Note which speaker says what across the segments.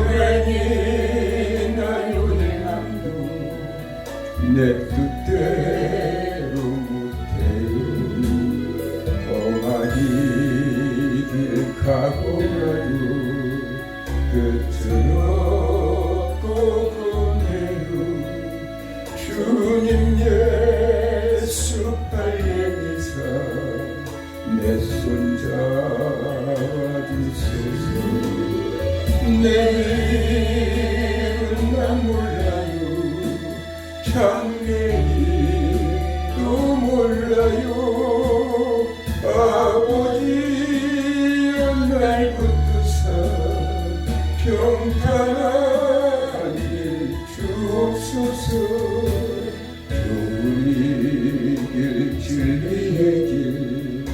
Speaker 1: 불행이 나요의 남도 내 뜻대로 못해요. 험하니 길 가고라도 끝은 없고 고뇌요. 주님 예수 발레미사 내 손 잡아주소서. 내일은 난 몰라요. 장래일도 몰라요. 아버지 날 붙드사 평탄하게 주옵소서. 좋은 길 진리의 길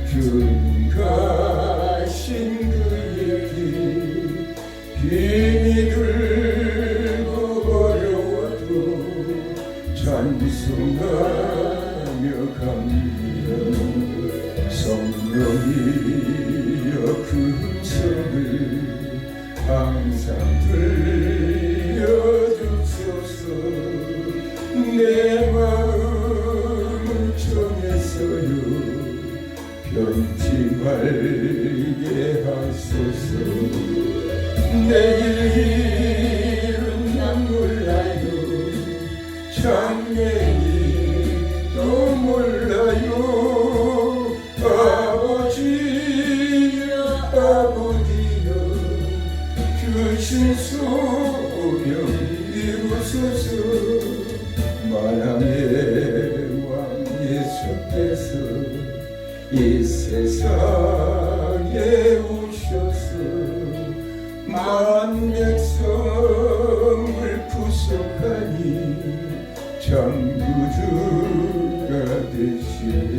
Speaker 1: 주님 가신 그의 길 힘이 들고 어려워도 찬송하며 갑니다. 성령이여 그 음성을 항상 들려주소서. 내 마음을 정했어요. 변치 말게 하소서. 내일 일은 난 몰라요. 장래일도 몰라요. 아버지여 아버지여 주신 소명 이루소서. 만왕의 왕 예수께서 이 세상에 오셔서 만 백성을 구속하니 창조주가 되시네.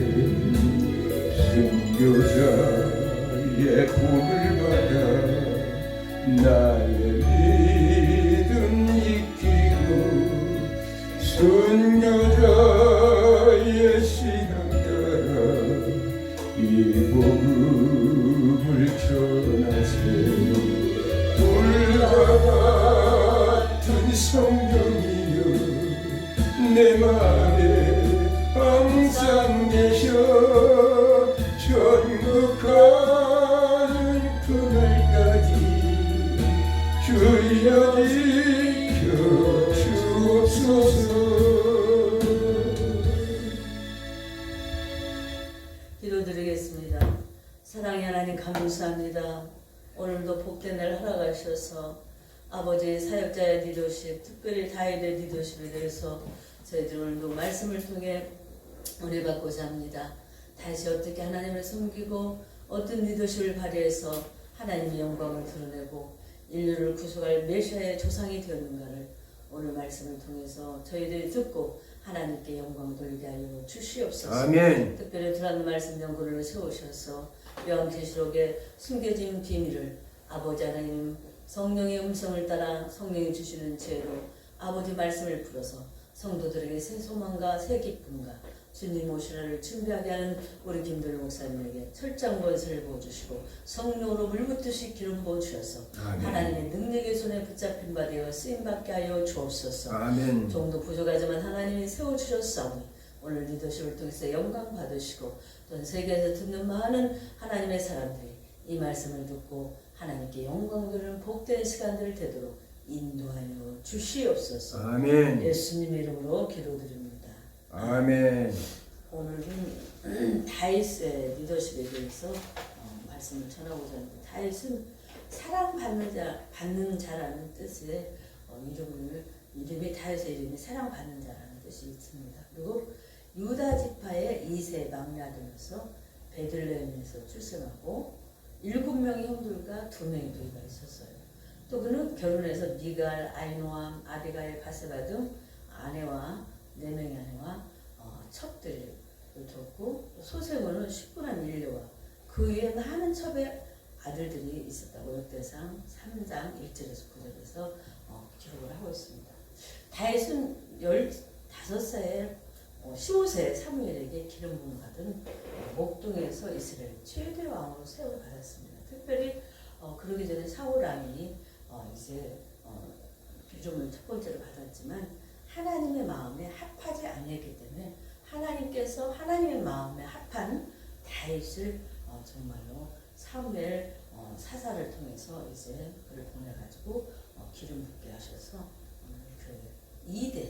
Speaker 1: 순교자의 복을 받아 나의 믿음 지키고 순교자의 신앙 따라 이 복음을 전하세요. 불과 같은 성령이여 내 맘에 항상 계셔. 천국 가는 그날까지 주여 지켜 주옵소서.
Speaker 2: 기도드리겠습니다. 사랑의 하나님 감사합니다. 오늘도 복된 날 허락하셔서 아버지의 사역자의 리더십, 특별히 다윗의 리더십에 대해서 저희들 오늘도 말씀을 통해 은혜받고자 합니다. 다시 어떻게 하나님을 섬기고 어떤 리더십을 발휘해서 하나님의 영광을 드러내고 인류를 구속할 메시아의 조상이 되었는가를 오늘 말씀을 통해서 저희들이 듣고 하나님께 영광 돌리게 하여 주시옵소서.
Speaker 1: 아멘.
Speaker 2: 특별히 들어가는 말씀 연구를 세우셔서 요한계시록의 숨겨진 비밀을 아버지 하나님 성령의 음성을 따라 성령이 주시는 지혜로 아버지 말씀을 풀어서 성도들에게 새 소망과 새 기쁨과 주님 오시라를 준비하게 하는 우리 김도희 목사님에게 철장 권세를 부어주시고 성령으로 물붓듯이 기름 부어주셔서 하나님의 능력의 손에 붙잡힌 바 되어 쓰임받게 하여 주옵소서.
Speaker 1: 아멘.
Speaker 2: 종도 부족하지만 하나님이 세워주셨사오니 오늘 리더십을 통해서 영광 받으시고 전 세계에서 듣는 많은 하나님의 사람들이 이 말씀을 듣고 하나님께 영광 드리는 복된 시간들 되도록 인도하여 주시옵소서.
Speaker 1: 아멘.
Speaker 2: 예수님의 이름으로 기도드립니다.
Speaker 1: 아멘.
Speaker 2: 오늘은 다윗의 리더십에 대해서 말씀을 전하고자 합니다. 다윗은 사랑받는 자라는 뜻의 이름이 다윗의 이름이 사랑받는 자라는 뜻이 있습니다. 그리고 유다 지파의 2세 막내 아들로서 베들레헴에서 출생하고 7명의 형들과 2명의 누이가 있었어요. 또 그는 결혼해서 미갈, 아이노암, 아비가일, 바세바 등 아내와 4명의 아내와 첩들을 뒀고 소생으로는 10분한 인류와 그 위에 많은 첩의 아들들이 있었다고 역대상 3장 1절에서 9절에서 기록을 하고 있습니다. 다윗은 15세 15세 사무엘에게 기름 부음을 받은 목동에서 이스라엘 최대 왕으로 세움을 받았습니다. 특별히 그러기 전에 사울 왕이 이제 기름을 첫 번째로 받았지만 하나님의 마음에 합하지 아니했기 때문에 하나님께서 하나님의 마음에 합한 다윗을 정말로 사무엘 사사를 통해서 이제 그를 보내가지고 기름 붓게 하셔서 그 2대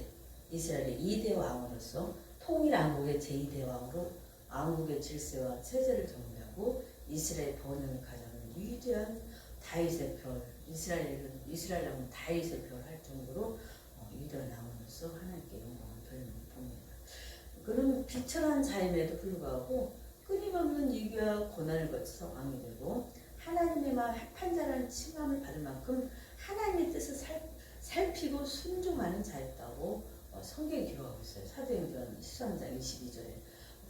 Speaker 2: 이스라엘의 2대 왕으로서 통일 왕국의 제2대 왕으로 왕국의 질서와 체제를 정비하고 이스라엘 번영을 가장하는 위대한 다윗의 별, 이스라엘 하면 다윗의 별 할 정도로 위대한 왕으로서 하나님께 영광을 돌리는 봅니다. 그는 비천한 자임에도 불구하고 끊임없는 위기와 고난을 거쳐서 왕이 되고 하나님의 마음 합한 자라는 칭함을 받을 만큼 하나님의 뜻을 살피고 순종하는 자였다고 성경이 기록하고 있어요. 사도행전 13장 22절에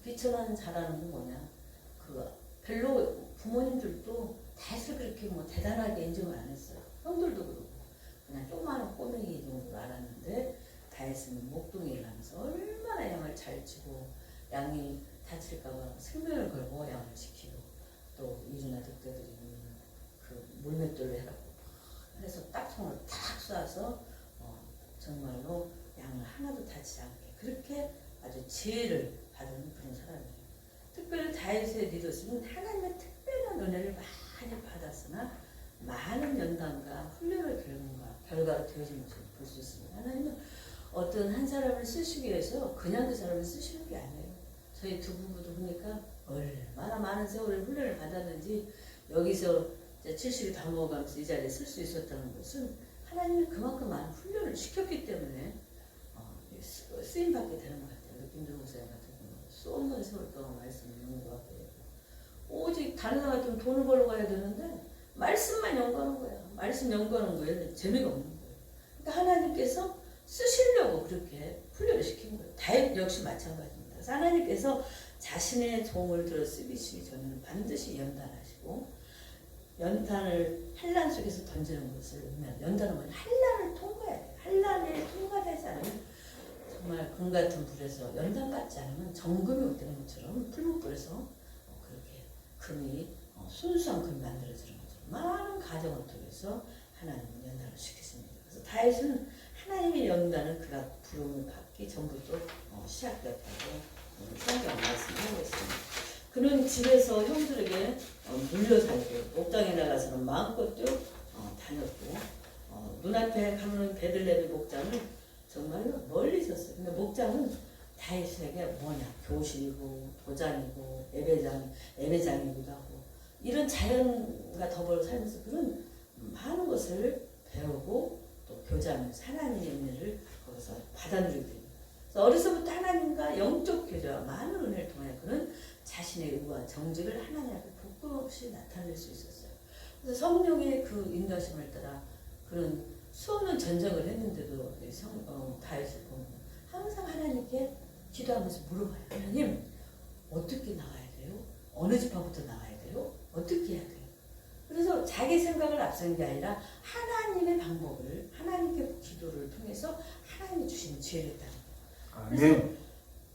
Speaker 2: 비천한 자라는 건 뭐냐? 별로 부모님들도 다윗을 그렇게 대단하게 인정을 안 했어요. 형들도 그렇고 그냥 조그마한 꼬맹이 정도로 알았는데 다윗은 목동에 일하면서 얼마나 양을 잘 치고 양이 다칠까봐 생명을 걸고 양을 지키고 또 이주나 득대들이 그 물맷돌로 해갖고 해서 딱 손을 탁 쏴서 정말로 양을 하나도 다치지 않게 그렇게 아주 지혜를 받은 그런 사람이에요. 특별히 다윗의 리더십은 하나님의 특별한 은혜를 많이 받았으나 많은 연단과 훈련의 결과로 되어진 것을 볼 수 있습니다. 하나님은 어떤 한 사람을 쓰시기 위해서 그냥 그 사람을 쓰시는 게 아니에요. 저희 두 부부도 보니까 얼마나 많은 세월의 훈련을 받았는지 여기서 70이 다 먹어가면서 이 자리에 쓸 수 있었다는 것은 하나님이 그만큼 많은 훈련을 시켰기 때문에 쓰임받게 되는 것 같아요. 김종우 목사님 같은 경우는 쏟는 세월 동안 말씀을 연구하게 되고 오직 다른 사람 같으면 돈을 벌러 가야 되는데 말씀만 연구하는 거야. 말씀 연구하는 거에는 재미가 없는 거예요. 그러니까 하나님께서 쓰시려고 그렇게 훈련을 시킨 거예요. 다윗 역시 마찬가지입니다. 그래서 하나님께서 자신의 종을 들어 쓰시기 전에는 반드시 연단하시고 연탄을 한란 속에서 던지는 것을 연단은 뭐냐? 한란을 통과해야 돼요. 한란에 통과되지 않으면 정말 금 같은 불에서 연단 받지 않으면 정금이 없다는 것처럼 풀무불에서 그렇게 금이 순수한 금이 만들어지는 것처럼 많은 과정을 통해서 하나님은 연단을 시키십니다. 그래서 다윗은 하나님의 연단은 그가 부름을 받기 전부터 시작되었다고 성경 말씀하고 있습니다. 그는 집에서 형들에게 물려 살고 옥당에 나가서는 마음껏 다녔고 눈앞에 가는 베들레헴의 목장을 정말로 멀리 있었어요. 근데 목장은 다윗에게 뭐냐? 교실이고 도장이고 예배장이기도 하고 이런 자연과 더불어 살면서 그런 많은 것을 배우고 또 교제하면서 하나님의 은혜를 거기서 받아들이게 됩니다. 그래서 어려서부터 하나님과 영적 교제와 많은 은혜를 통해 그는 자신의 의와 정직을 하나님 앞에 부끄럼 없이 나타낼 수 있었어요. 그래서 성령의 그 인도하심을 따라 그런 수없는 전쟁을 했는데도 다윗을 보면 항상 하나님께 기도하면서 물어봐요. 하나님 어떻게 나가야 돼요? 어느 지파부터 나가야 돼요? 어떻게 해야 돼요? 그래서 자기 생각을 앞세운 게 아니라 하나님의 방법을 하나님께 기도를 통해서 하나님이 주신 지혜를 따르는 거예요. 그래서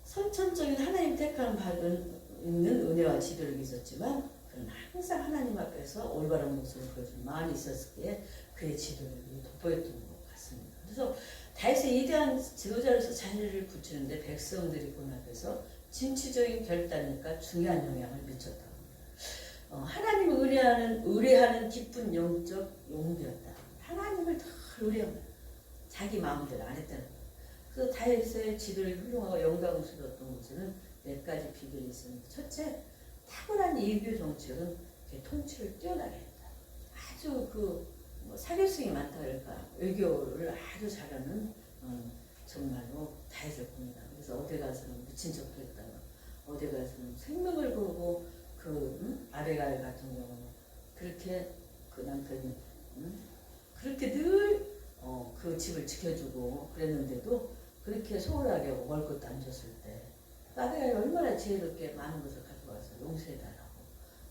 Speaker 2: 선천적인 하나님 택함 받은 있는 은혜와 지도력이 있었지만 그는 항상 하나님 앞에서 올바른 모습을 보여주는 마음이 있었기에 그의 지도력이 돋보였던 것 같습니다. 그래서 다윗의 위대한 지도자로서 자리를 굳히는데 백성들이 본 앞에서 진취적인 결단이니까 중요한 영향을 미쳤다고 합니다. 하나님을 의뢰하는 깊은 영적 용기였다. 하나님을 더 의뢰하면 자기 마음대로 안 했다는 거예요. 그래서 다윗의 지도를 훌륭하고 영광스러웠던 것은 몇 가지 비결이 있습니다. 첫째, 탁월한 예교 정책은 통치를 뛰어나게 했다. 아주 사교성이 많다 그럴까 외교를 아주 잘하는 정말로 다윗을 봅니다. 그래서 어디 가서는 미친 척도 했다가 어디 가서는 생명을 걸고 아베가일 같은 경우는 그렇게 그 남편이 그렇게 늘 그 집을 지켜주고 그랬는데도 그렇게 소홀하게 먹을 것도 안 줬을 때 아베가일이 얼마나 지혜롭게 많은 것을 가져와서 용서해달라고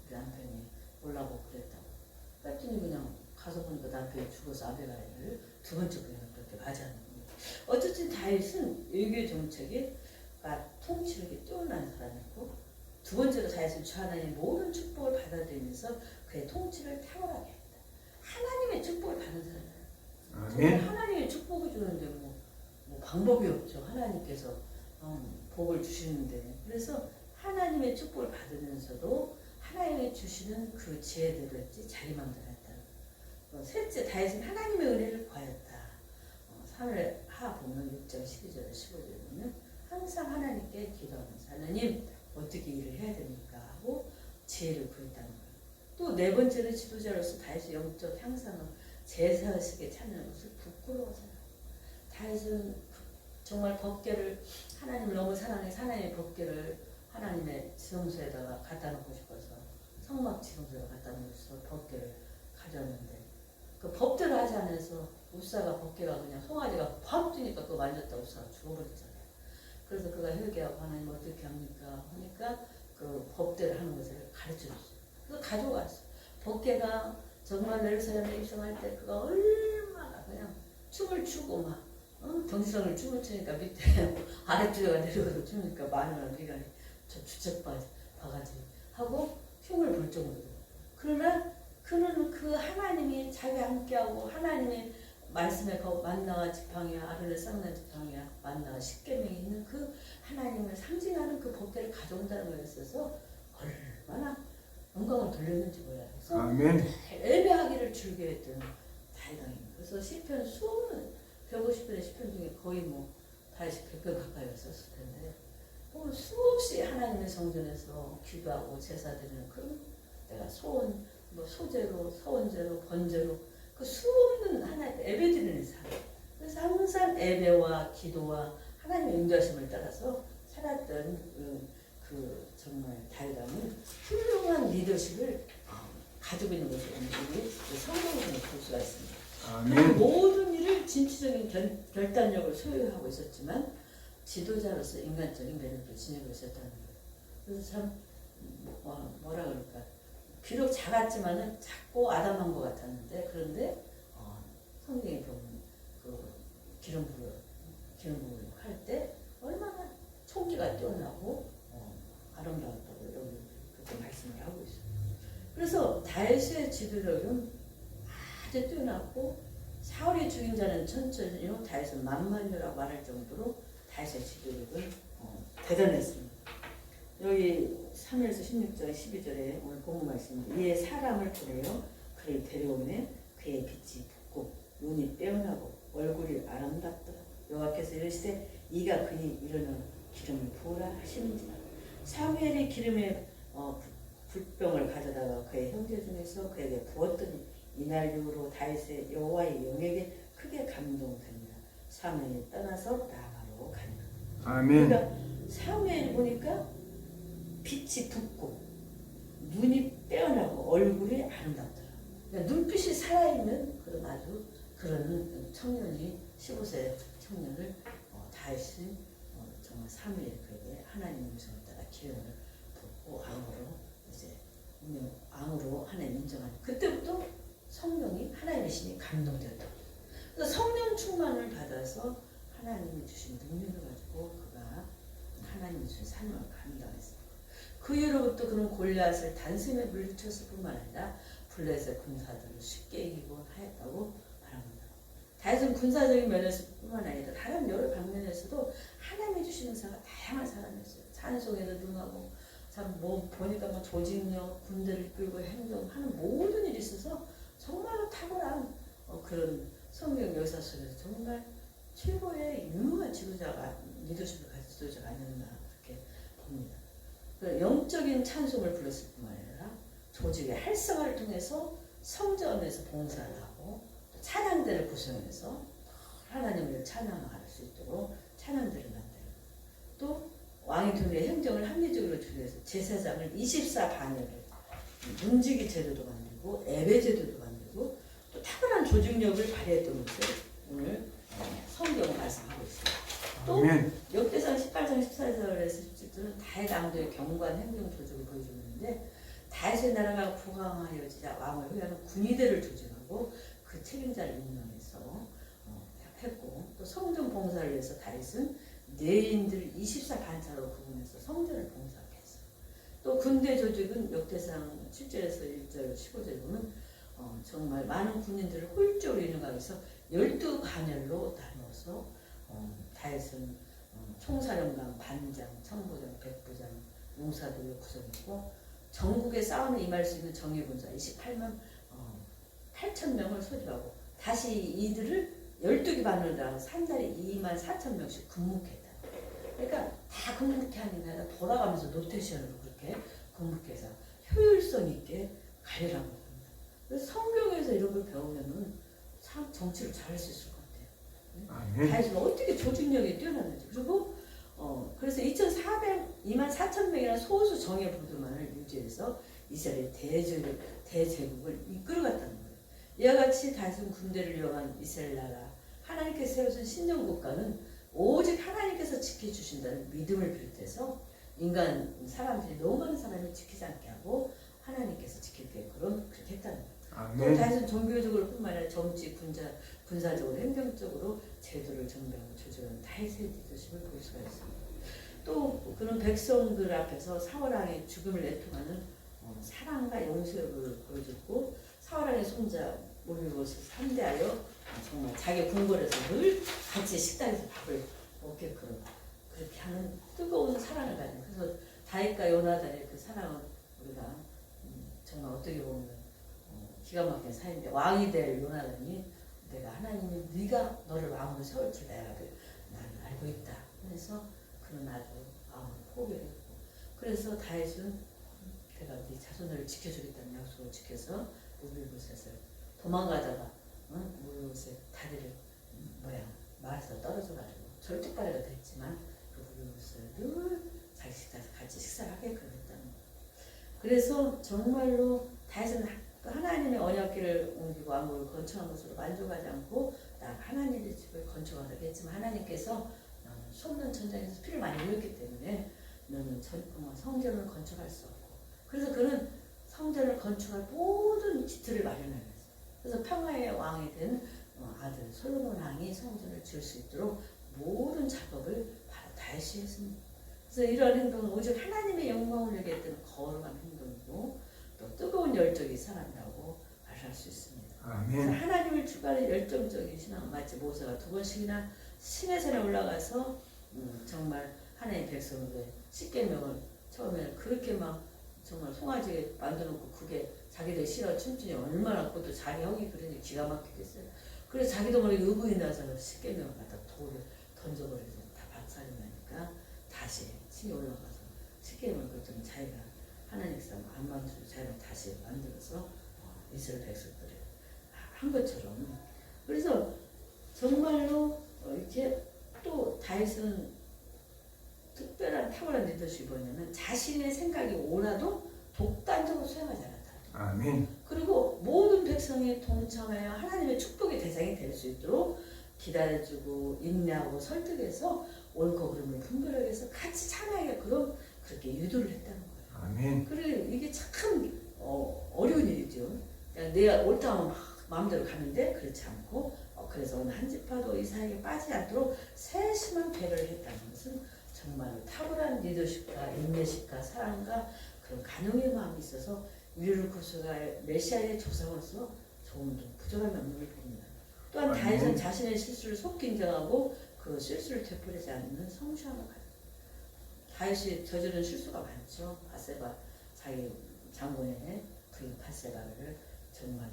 Speaker 2: 우리 남편이 올라고 그랬다고 그랬더니 그냥 가서 보니까 남편이 죽어서 아베가일을 두 번째 부인을 그렇게 맞이하는 겁니다. 어쨌든 다윗은 외교 정책에 통치력이 뛰어난 사람이고 두 번째로 다윗은 주 하나님의 모든 축복을 받아들이면서 그의 통치를 탁월하게 했다. 하나님의 축복을 받는 사람이에요. 정말 하나님의 축복을 방법이 없죠. 하나님께서 복을 주시는데. 그래서 하나님의 축복을 받으면서도 하나님이 주시는 그 지혜대로 했지 자기맘대로 했다. 셋째, 다윗은 하나님의 은혜를 구하였다. 3월 하 보면 6절, 12절, 15절 보면 항상 하나님께 기도하면서 하나님 어떻게 일을 해야 됩니까? 하고 지혜를 구했다는 거예요. 또 네 번째는 지도자로서 다윗의 영적 향상을 제사의식에 찾는 것을 부끄러워서요. 다윗은 정말 법궤를 하나님을 너무 사랑해서 하나님의 법궤를 하나님의 지성소에다가 갖다 놓고 싶어서 성막 지성소에 갖다 놓고 싶어서 법궤를 가져왔는데 그 법대로 하지 않아서 우사가 법궤가 그냥 송아지가 팍 뛰니까 그거 만졌다 우사가 죽어버렸잖아요. 그래서 그가 회개하고 하나님 어떻게 합니까? 하니까 그 법대로 하는 것을 가르쳐줬어요. 그래서 가져갔어요. 법궤가 정말 예루살렘에 입성할 때 그가 얼마나 그냥 춤을 추고 막 정신없는 춤을 추니까 밑에 아랫줄가 내려가서 추니까 마누라는 비가 저 주책 바가지 하고 흉을 볼 정도로. 그러나 그는 그 하나님이 자기 함께하고 하나님의 말씀에 만나와 지팡이와 아론의 쌍난 지팡이와 만나와 십계명이 있는 그 하나님을 상징하는 그 법궤를 가져온다는 거에 있어서 얼마나 영광을 돌렸는지 몰라요. 그래서
Speaker 1: 아멘.
Speaker 2: 예배하기를 즐겨했던 다윗왕입니다. 그래서 시편 수많은 150편의 시편 중에 거의 뭐 다윗이 100편 가까이 썼을 텐데 수없이 하나님의 성전에서 기도하고 제사 드리는 그런 내가 소원, 뭐 소제로, 서원제로, 번제로 그 수없는 하나님 예배 드리는 삶. 그래서 항상 예배와 기도와 하나님의 인도하심을 따라서 살았던 그 정말 다윗왕은 훌륭한 리더십을 가지고 있는 것을 우리 성경에서 볼 수가 있습니다.
Speaker 1: 아멘.
Speaker 2: 모든 일을 진취적인 결단력을 소유하고 있었지만 지도자로서 인간적인 매력도 지니고 있었다는 거예요. 그래서 참 뭐라 그럴까 비록 작았지만은 작고 아담한 것 같았는데 그런데 성경에 보면 그 기름 부을 할 때 얼마나 총기가 뛰어나고 아름다웠다고 여기 그렇게 말씀을 하고 있어요. 그래서 다윗의 지도력은 아주 뛰어났고 사울이 죽인 자는 천천히요 다윗은 만만유라고 말할 정도로 다윗의 지도력은 대단했습니다. 여기 3에서 16절 12절에 오늘 본문 말씀입니다. 이에 사람을 보내요 그를 데려오매 그의 빛이 붓고 눈이 빼어나고 얼굴이 아름답더라. 여호와께서 이르시되 이가 그니 이르는 기름을 부으라 하시는지라. 사무엘이 기름에 붓병을 가져다가 그의 형제 중에서 그에게 부었더니 이날 이후로 다윗의 여호와의 영에게 크게 감동됩니다. 사무엘이 떠나서 라마로 가니라.
Speaker 1: 아멘.
Speaker 2: 그러니까 사무엘이 보니까 빛이 붓고 눈이 빼어나고 얼굴이 아름답더라. 그러니까 눈빛이 살아있는 그런 아주 그런 청년이 15세 청년을 다윗이 정말 사무엘 그에게 하나님의 음성을 따라 기름을 붓고 왕으로 하나님 인정하는 그때부터 성령이 하나님의 신이 감동되었다. 그래서 성령 충만을 받아서 하나님이 주신 능력을 가지고 그가 하나님이 주신 사명을 감당했습니다. 그 이후로부터 그는 골리앗을 단숨에 물리쳤을 뿐만 아니라 블레셋 군사들을 쉽게 이기고 하였다고 말합니다. 다윗은 군사적인 면에서뿐만 아니라 다른 여러 방면에서도 하나님이 주신 은사가 다양한 사람이었어요. 찬송에도 능하고 참 뭐 보니까 뭐 조직력, 군대를 이끌고 행정하는 모든 일이 있어서 정말로 탁월한 그런 성경 역사 속에서 정말 최고의 유능한 지도자가 리더십을 가진 지도자가 아니었나 그렇게 봅니다. 영적인 찬송을 불렀을 뿐만 아니라 조직의 활성화를 통해서 성전에서 봉사를 하고 찬양대를 구성해서 하나님을 찬양할 수 있도록 찬양대를 만들고 또 왕이 두뇌 행정을 합리적으로 준비해서 제사장을 24반열을 문지기 제도도 만들고 예배 제도도 만들고 또 탁월한 조직력을 발휘했던 것을 오늘 성경은 말씀하고 있습니다. 또
Speaker 1: 아멘.
Speaker 2: 역대상 18장 14절에서 17절은 다윗 왕조의 경관 행정 조직을 보여주는데 다윗의 나라가 부강하여지자 왕을 위하는 군의대를 조직하고 그 책임자를 임명해서 했고 또 성전 봉사를 위해서 다윗은 내인들 24반차로 구분해서 성전을 봉사했어요. 또 군대 조직은 역대상 7절에서 1절 15절에 보면 정말 많은 군인들을 홀적으로 인용하기 위해서 12반열로 나누어서 다윗은 총사령관, 반장, 천부장, 백부장, 용사들을 구성했고 전국에 싸움에 임할 수 있는 정예군사 28만 8천 명을 소집하고 다시 이들을 12기 반을 나와서 한 달에 2만 4천 명씩 근무했다. 그러니까 다 근무하는 나라 돌아가면서 노테션으로 그렇게 근무해서 효율성 있게 관리하는 겁니다. 그래서 성경에서 이런 걸 배우면은 참 정치를 잘할 수 있을 것 같아요. 다윗은 어떻게 조직력이 뛰어났는지. 그리고 그래서 2만 4천 명이라는 소수 정예 부두만을 유지해서 이스라엘 대제국을 이끌어갔다는 거예요. 이와 같이 다윗은 군대를 이용한 이스라엘 나라 하나님께서 세우신 신령 국가는 오직 하나님께서 지켜주신다는 믿음을 비롯해서 인간 사람들이 너무 많은 사람이 지키지 않게 하고 하나님께서 지키게끔 그렇게 했다는 거예요. 또 다윗은 종교적으로 뿐만 아니라 정치, 군사적으로, 행정적으로 제도를 정비하고 조정하는 다윗의 리더십을 볼 수가 있습니다. 또 그런 백성들 앞에서 사울왕의 죽음을 내통하는 사랑과 용서를 보여줬고 사울왕의 손자 모르고서 상대하여 정말 자기 궁궐에서 늘 같이 식당에서 밥을 먹게끔 그렇게 하는 뜨거운 사랑을 가진. 그래서 다윗과 요나단의 그 사랑은 우리가 정말 어떻게 보면 기가 막힌 사이인데 왕이 될 요나단이 내가 하나님이 네가 너를 왕으로 세울 줄 나는 알고 있다. 그래서 그는 아주 왕을 포기했고 그래서 다윗은 내가 네 자손을 지켜주겠다는 약속을 지켜서 우빌곳에서 도망가다가 우빌곳에 다리를 말에서 떨어져가지고 절뚝발이가 됐지만 그 우빌곳을 늘 자기 식사에서 같이 식사를 하게 그랬다는 거예요. 그래서 정말로 다윗은 하나님의 언약궤를 옮기고 왕국을 건축한 것으로 만족하지 않고 나 하나님의 집을 건축하라고 했지만 하나님께서 솟는 전장에서 피를 많이 흘렸기 때문에 너는 성전을 건축할 수 없고 그래서 그는 성전을 건축할 모든 기틀을 마련하였어요. 그래서 평화의 왕이 된 아들 솔로몬 왕이 성전을 지을 수 있도록 모든 작업을 바로 다윗이 했습니다. 그래서 이러한 행동은 오직 하나님의 영광을 위해 했던 거룩한 행동이고 또 뜨거운 열정이 사람이라고 말할 수 있습니다. 그래서 하나님을 추구하는 열정적인 신앙 마치 모세가 2번씩이나 신의 산에 올라가서 정말 하나님의 백성들의 십계명을 처음에는 그렇게 막 정말 송아지에 만들어놓고 그게 자기들 싫어 춤추니 얼마나 그것도 자기 형이 그러니 기가 막히겠어요. 그래서 자기도 모르게 의부인 나서 십계명을 갖다 돌을 던져버려서 다 박살이 나니까 다시 신이 올라가서 십계명을 그랬더니 자기가 하나님께서 안 만들고 자기가 다시 만들어서 이스라엘 백성들을 한 것처럼 그래서 정말로 이렇게 또 다윗은 특별한 탁월한 리더십이 뭐냐면 자신의 생각이 옳아도 독단적으로 수행하지 않았다.
Speaker 1: 아멘.
Speaker 2: 그리고 모든 백성이 동참하여 하나님의 축복의 대상이 될 수 있도록 기다려주고 인내하고 설득해서 옳고 그름을 분별하게 해서 같이 참여하게 그렇게 유도를 했다는 거예요.
Speaker 1: 아멘.
Speaker 2: 그리고 이게 참 어려운 일이죠. 그냥 내가 옳다 하면 막 마음대로 가는데 그렇지 않고 그래서 어느 한 지파도 이 사이에 빠지지 않도록 세심한 배려를 했다는 것은 정말 탁월한 리더십과 인내심과 사랑과 그런 간용의 마음이 있어서 인류를 구속할 메시아의 조상으로서 조금도 부족함이 없는 걸 봅니다. 또한 다윗은 자신의 실수를 속히 인정하고 그 실수를 되풀이하지 않는 성실함을 가졌습니다. 다윗이 저지른 실수가 많죠. 바세바 자기 장본의 그 바세바를 정말로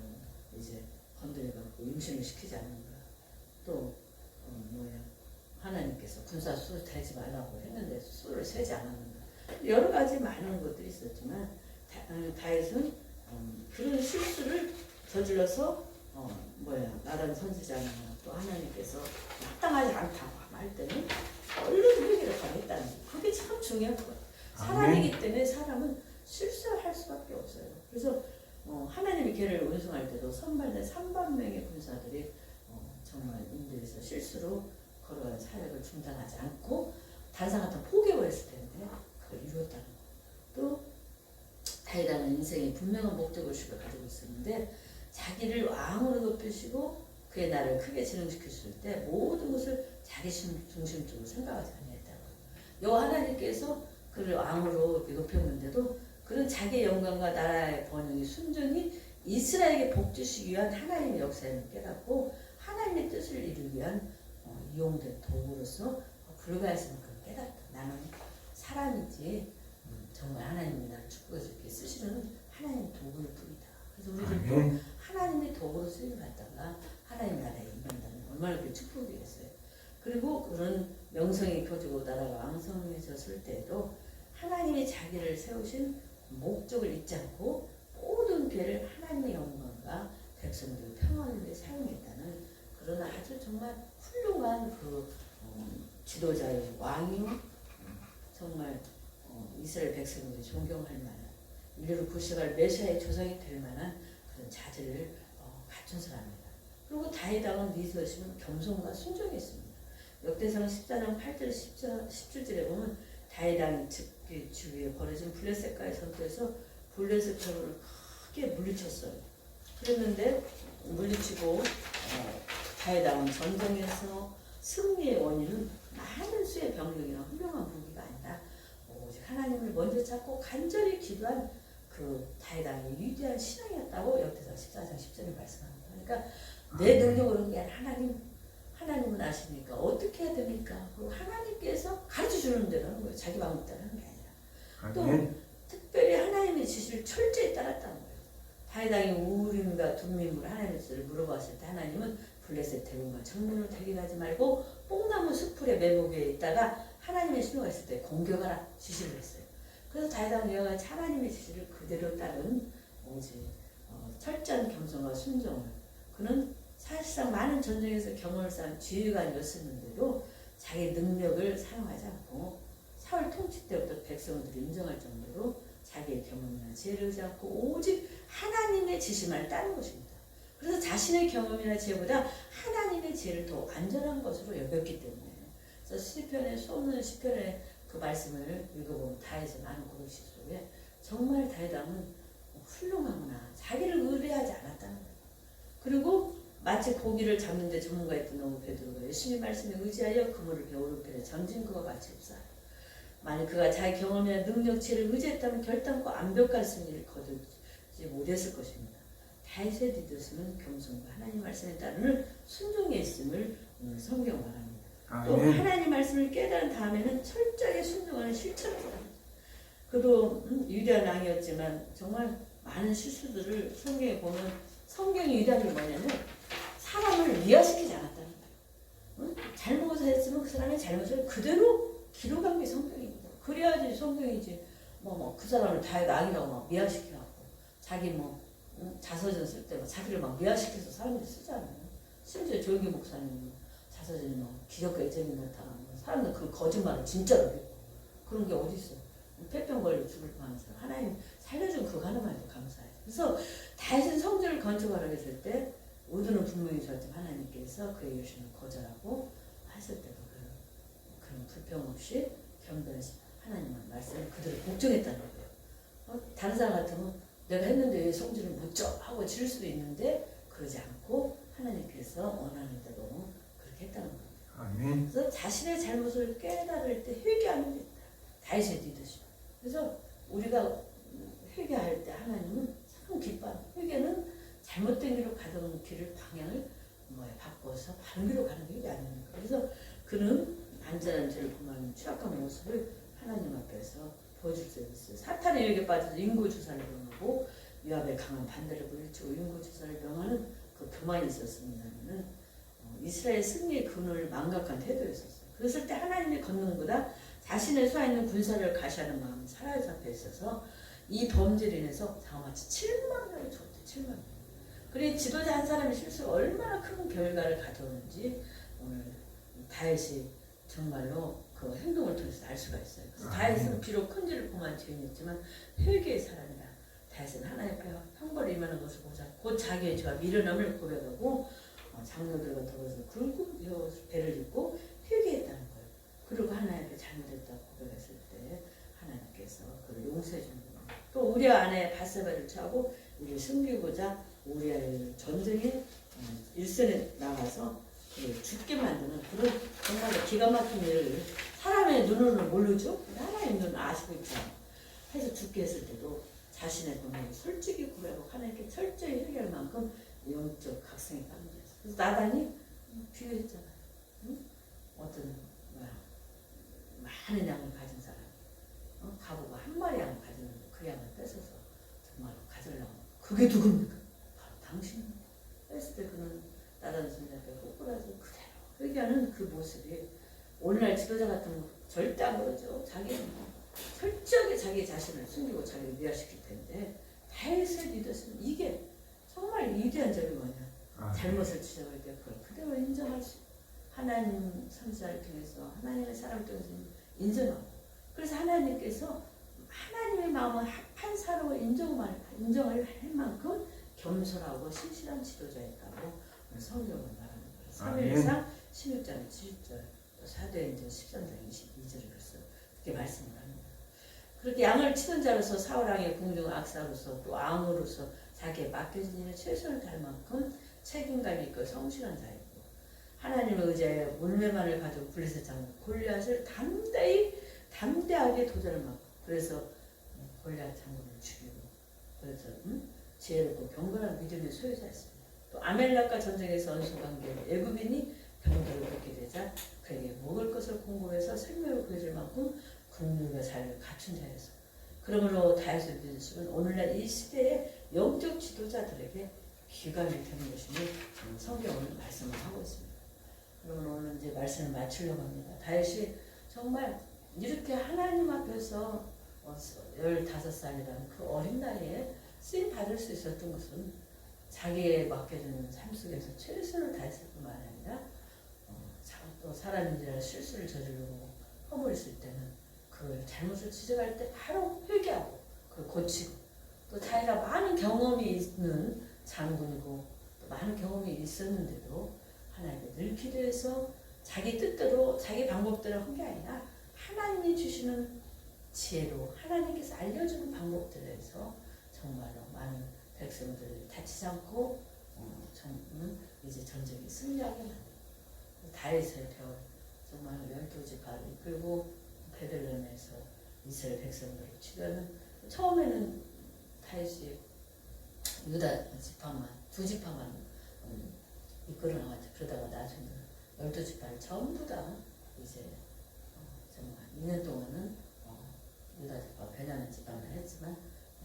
Speaker 2: 이제 건드려갖고 임신을 시키지 않는 거야. 또 하나님께서 군사 수 대지 말라고 했는데 수를 세지 않았는가. 여러 가지 많은 것들이 있었지만 다윗은 그런 실수를 저질러서 나단 선지자나 또 하나님께서 합당하지 않다고 할 때는 얼른 회개를 했다는 거. 그게 참 중요한 거예요. 사람이기 때문에 사람은 실수할 수밖에 없어요. 그래서 하나님이 걔를 운송할 때도 선발된 3만 명의 군사들이 정말 인도에서 실수로 걸어간 사역을 중단하지 않고 단상 같은 포기를 했을 텐데 그걸 이루었다는 거. 또 다윗은 인생의 분명한 목적을 가지고 있었는데 자기를 왕으로 높이시고 그의 나를 크게 진흥시켰을 때 모든 것을 자기 중심적으로 생각하지 아니했다고. 여호와 하나님께서 그를 왕으로 높였는데도 그는 자기의 영광과 나라의 번영이 순전히 이스라엘에게 복 주시기 위한 하나님의 역사임을 깨닫고 하나님의 뜻을 이루기 위한 이용된 도구로서 불가했을 만큼 깨닫다. 나는 사람이지 정말 하나님이 나를 축복해서 이렇게 쓰시는 하나님의 도구일 뿐이다. 그래서 우리들도
Speaker 1: 아멘.
Speaker 2: 하나님의 도구로 쓰임 받다가 하나님 나라에 임한다면 얼마나 그 축복이겠어요. 그리고 그런 명성이 켜지고 나라가 왕성해졌을 때에도 하나님이 자기를 세우신 목적을 잊지 않고 모든 기회를 하나님의 영광과 백성들의 평안을 위해 사용했다는 그런 아주 정말 훌륭한 그 지도자의 왕이요 정말 이스라엘 백성들이 존경할 만한 인류를 구속할 메시아의 조상이 될 만한 그런 자질을 갖춘 사람입니다. 그리고 다윗왕은 리더십은 겸손과 순종이 있습니다. 역대상 14장 8절 10절에 보면 다윗왕이 즉기 주위에 벌어진 블레셋과의 전투에서 블레셋 병을 크게 물리쳤어요. 그랬는데 물리치고 다윗왕은 전쟁에서 승리의 원인은 많은 수의 병력이나 훌륭한 무기가 아니라 오직 하나님을 먼저 찾고 간절히 기도한 그 다윗왕의 위대한 신앙이었다고 역대상 14장 10절에 말씀합니다. 그러니까 내 능력으로 하는 게 아니라 하나님은 아시니까 어떻게 해야 됩니까? 그리고 하나님께서 가르쳐 주는 대로 하는 거예요. 자기 마음에 따라 하는 게 아니라. 또 특별히 하나님의 지시를 철저히 따랐다는 거예요. 다윗왕이 우림과 둠밈으로 하나님의 지시를 물어봤을 때 하나님은 블레셋 대군과 정면으로 대기하지 말고 뽕나무 숲풀의 매복에 있다가 하나님의 신호가 있을 때 공격하라 지시를 했어요. 그래서 다윗왕 여호와가 하나님의 지시를 그대로 따른 오직 철저한 겸손과 순종을 그는 사실상 많은 전쟁에서 경험을 쌓은 지휘관이었었는데도 자기 능력을 사용하지 않고 사울 통치 때부터 백성들이 인정할 정도로 자기의 경험이나 지혜를 의지 않고 오직 하나님의 지시만 따른 것입니다. 그래서 자신의 경험이나 지혜보다 하나님의 지혜를 더 안전한 것으로 여겼기 때문에 그래서 시편의 쏟는 시편의 그 말씀을 읽어보면 다윗의 많은 고백시 속에 정말 다윗왕은 훌륭하구나. 자기를 의뢰하지 않았다는 거예요. 그리고 마치 고기를 잡는데 전문가였던 너무 베드로가 열심히 말씀에 의지하여 그물을 배 오른편에 던진 그와 같이 없사하리. 만약 그가 자기 경험이나 능력, 지혜를 의지했다면 결단코 완벽한 승리를 거두지 못했을 것입니다. 다윗의 리더십은 겸손과 하나님 말씀에 따르는 순종에 있음을 성경 말합니다. 또 하나님 말씀을 깨달은 다음에는 철저하게 순종하는 실천을 합니다. 그도 위대한 왕이었지만 정말 많은 실수들을 성경에 보면 성경이 위대한 게 뭐냐면 사람을 미화시키지 않았다는 거예요. 잘못을 했으면 그 사람의 잘못을 그대로 기록한 게 성경입니다. 그래야지 성경이지. 그 사람을 다윗 왕이라고 막 미화시키라고 자기 자서전 쓸 때 자기를 막 미화시켜서 사람들이 쓰잖아요. 심지어 조용기 목사님 자서전이 기적과 예정이 나타나는 사람들 그 거짓말을 진짜로 믿고 그런 게 어디 있어? 폐병 걸려 죽을 뻔해서 하나님 살려준 그거 하나만 해도 감사해요. 그래서 다윗은 성전을 건축하라고 했을 때 의도는 분명히 좋았지만 하나님께서 그의 요신을 거절하고 했을 때도 그런 불평 없이 겸손히 하나님의 말씀을 그대로 복종했다는 거예요. 다른 사람 같으면 내가 했는데 왜 성전을 못 져? 하고 지를 수도 있는데 그러지 않고 하나님께서 원하는 대로 그렇게 했다는 거예요.
Speaker 1: 아멘.
Speaker 2: 그래서 자신의 잘못을 깨달을 때 회개하는 게 있다. 다윗의 리더십. 그래서 우리가 회개할 때 하나님은 참 기뻐요. 회개는 잘못된 길로 가던 길을 방향을 바꿔서 바른 길로 가는 게 아닙니까? 그래서 그는 안전한 죄를 범하는 취약한 모습을 하나님 앞에서 보여줄 수 있어요. 사탄의 유혹에 빠져서 인고주사를 명하고 요압의 강한 반대를 물리치고 인고주사를 명하는 그 교만이 있었습니다는 이스라엘 승리의 근원을 망각한 태도였었어요. 그랬을 때 하나님의 권능보다 자신의 수하있는 군사를 가시하는 마음이 사라져 앞에 있어서 이 범죄로 인해서 장마치 7만 명이 죽었대. 7만 명. 그래 지도자 한 사람의 실수가 얼마나 큰 결과를 가져오는지 오늘 다윗이 정말로 그 행동을 통해서 알 수가 있어요. 그래서 다윗은 비록 큰 죄를 범한 죄인이었지만 회개의 사람이라 다윗은 하나님 앞에 형벌을 임하는 것을 보자 곧 자기의 죄와 미련함을 고백하고 장로들과 더불어서 굵은 배를 짚고 회개했다는 거예요. 그리고 하나님께 잘못했다고 고백했을 때 하나님께서 그를 용서해 주는 거예요. 또 우리아 아내 바세바를 취하고 이를 숨기고자 우리아의 전쟁에 일선에 나가서 그를 죽게 만드는 그런 정말 기가 막힌 일을 사람의 눈으로는 모르죠. 하나님 눈은 아시고 있잖아요. 해서 죽게 했을 때도 자신의 본능을 솔직히 고백하고 하나님께 철저히 회개할 만큼 영적 각성이 빠졌어요. 그래서 나단이 비교했잖아요. 응? 어떤 뭐야, 많은 양을 가진 사람, 가보고 한 마리 양을 가지는 그 양을 뺏어서 정말로 가지려고. 그게 누굽니까? 바로 당신입니다. 뺐을 때 그는 나라는 손자 앞에 꼬꾸라지고 그대로 회개하는 그 모습이 오늘날 지도자 같은 거 절대 안 그러죠. 자기는 철저하게 자기 자신을 숨기고 자기를 미화시킬 텐데 다윗을 믿었으면 이게 정말 위대한 점이 뭐냐. 잘못을 지적할 때 그걸 그대로 인정할 수, 하나님 선지자를 통해서 하나님의 사람을 통해서 인정하고, 그래서 하나님께서 하나님의 마음을 합한 사람을 인정을 할 만큼 겸손하고 신실한 지도자였다고 성경은 말하는 거예요. 3일상 16장 70절, 또 사도행전 13장 22절에 그래서 그렇게 말씀을 합니다. 그렇게 양을 치는 자로서 사울왕의 궁중 악사로서 또 왕으로서 자기의 맡겨진 일에 최선을 다할 만큼 책임감 있고 성실한 자였고, 하나님을 의지하여 물매만을 가지고 블레셋 장군 골리앗을 담대하게 도전을 막고, 그래서 골리앗 장군을 죽이고, 그래서 지혜롭고 경건한 믿음의 소유자였습니다. 또 아멜렉과 전쟁에서 언수관계로 애굽인이 병거를 얻게 되자 그에게 먹을 것을 공급해서 생명을 구해줄 만큼 국률과 자유를 갖춘 자였어. 그러므로 다윗을 믿으시면 오늘날 이 시대의 영적 지도자들에게 기감이 되는 것임을 성경은 말씀을 하고 있습니다. 그러면 오늘 이제 말씀을 마치려고 합니다. 다윗이 정말 이렇게 하나님 앞에서 15살이라는 그 어린 나이에 쓰임 받을 수 있었던 것은 자기의 맡겨주는 삶 속에서 최선을 다했을 뿐만 아니라 또 사람인지라 실수를 저지르고 허물었을 때는 그 잘못을 지적할 때 바로 회개하고 그걸 고치고, 또 자기가 많은 경험이 있는 장군이고 또 많은 경험이 있었는데도 하나님께 늘 기도해서 자기 뜻대로 자기 방법대로 한 게 아니라 하나님이 주시는 지혜로 하나님께서 알려주는 방법들에서 정말로 많은 백성들을 다치지 않고 이제 전쟁이 승리하게 만들고, 다윗의 배운 정말 12지파를 이끌고 베들레헴에서 이스라엘 백성들을 치료하는, 처음에는 다윗이 유다 지파만 2지파만 이끌어 나갔죠. 그러다가 나중에는 12지파를 전부 다 이제 정말 2년 동안은 유다 지파 베냐민 지파만 했지만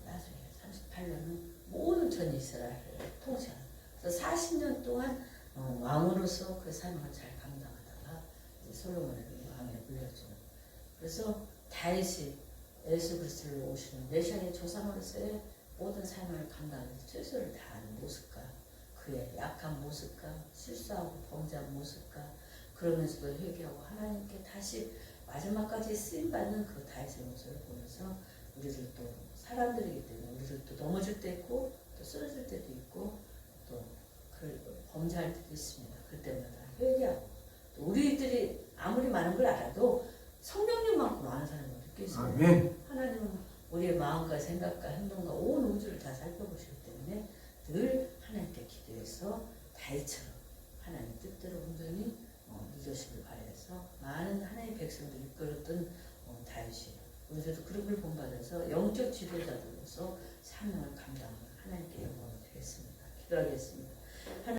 Speaker 2: 나중에 38년은 모든 전 이스라엘을 통치하는, 그래서 40년 동안 왕으로서 그 삶을 잘 감당하다가 이제 솔로몬에게 왕에 물려주는, 그래서 다윗이 예수 그리스도를 오시는 메시아의 조상으로서의 모든 삶을 감당하면서 최선을 다하는 모습과 그의 약한 모습과 실수하고 범죄한 모습과 그러면서도 회개하고 하나님께 다시 마지막까지 쓰임받는 그 다윗의 모습을 보면서 우리들도 사람들이기 때문에 우리들도 넘어질 때 있고 또 쓰러질 때도 있고 또 범죄할 때도 있습니다. 그때마다 회개하고, 또 우리들이 아무리 많은 걸 알아도 성령님만큼 아는 사람을 느낄 수 있어요. 하나님은 우리의 마음과 생각과 행동과 온 우주를 다 살펴보시기 때문에 늘 하나님께 기도해서 다윗처럼 하나님 뜻대로 온전히 믿으시길 바라서 많은 하나님의 백성들을 이끌었던 다윗이 우리들도 그런 걸 본받아서 영적 지도자들로서 사명을 감당하는 하나님께 영광을 드리겠습니다. 기도하겠습니다.